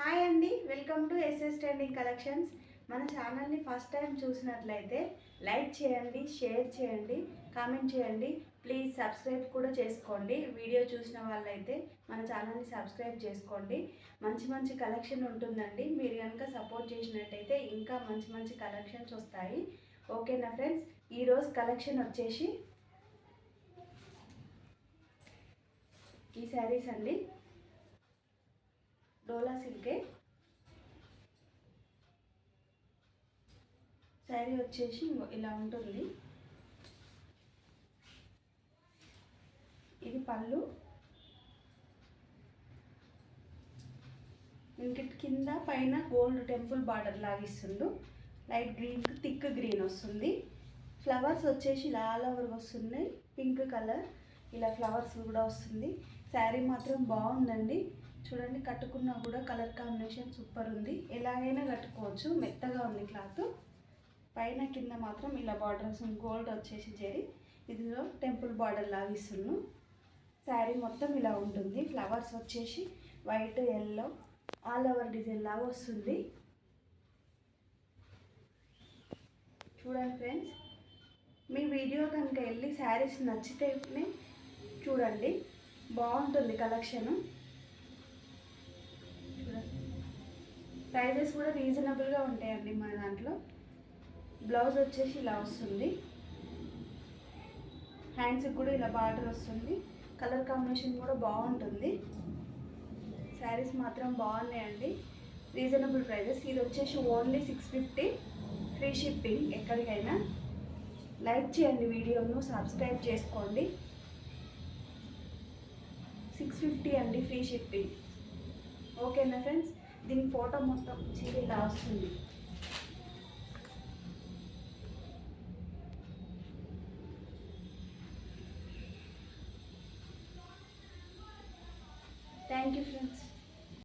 Hi అండి, welcome to SS trending collections. మన ఛానల్ని ఫస్ట్ టైం చూసినట్లయితే లైక్ చేయండి, షేర్ చేయండి, కామెంట్ చేయండి. ప్లీజ్ సబ్స్క్రైబ్ కూడా చేసుకోండి. వీడియో చూసిన వాళ్ళైతే మన ఛానల్ని సబ్స్క్రైబ్ చేసుకోండి. మంచి మంచి కలెక్షన్ ఉంటుందండి. మీరు కనుక సపోర్ట్ చేసినట్టయితే ఇంకా మంచి మంచి కలెక్షన్స్ వస్తాయి. ఓకేనా ఫ్రెండ్స్? ఈరోజు కలెక్షన్ వచ్చేసి ఈ శారీస్ అండి. డోలా సిల్కే శారీ వచ్చేసి ఇలా ఉంటుంది. ఇది పళ్ళు. ఇంక కింద పైన గోల్డ్ టెంపుల్ బార్డర్ లాగిస్తుండు. లైట్ గ్రీన్ థిక్ గ్రీన్ వస్తుంది. ఫ్లవర్స్ వచ్చేసి ఇలా ఆల్ ఓవర్ వస్తున్నాయి. పింక్ కలర్ ఇలా ఫ్లవర్స్ కూడా వస్తుంది. శారీ మాత్రం బాగుందండి. చూడండి, కట్టుకున్నా కూడా కలర్ కాంబినేషన్ సూపర్ ఉంది. ఎలాగైనా కట్టుకోవచ్చు. మెత్తగా ఉంది క్లాత్. పైన కింద మాత్రం ఇలా బార్డర్స్ గోల్డ్ వచ్చేసి జరి ఇదిలో టెంపుల్ బార్డర్ లాగిస్తున్నాను. శారీ మొత్తం ఇలా ఉంటుంది. ఫ్లవర్స్ వచ్చేసి white, yellow all over design లాగా వస్తుంది. చూడండి ఫ్రెండ్స్, మీ వీడియో కనుక వెళ్ళి శారీస్ నచ్చితేనే చూడండి. బాగుంటుంది కలెక్షను. ప్రైజెస్ కూడా రీజనబుల్గా ఉంటాయండి మన దాంట్లో. బ్లౌజ్ వచ్చేసి ఇలా వస్తుంది. హ్యాండ్స్కి కూడా ఇలా బార్డర్ వస్తుంది. కలర్ కాంబినేషన్ కూడా బాగుంటుంది. శారీస్ మాత్రం బాగున్నాయండి. Reasonable prices. ఇది వచ్చేసి ఓన్లీ 650, ఫ్రీ షిప్పింగ్ ఎక్కడికైనా. లైక్ చేయండి, వీడియోను సబ్స్క్రైబ్ చేసుకోండి. 650 అండి, ఫ్రీ షిప్పింగ్. ఓకేనా ఫ్రెండ్స్? దీని ఫోటో మొత్తం చీర ఇలా వస్తుంది. Thank you friends.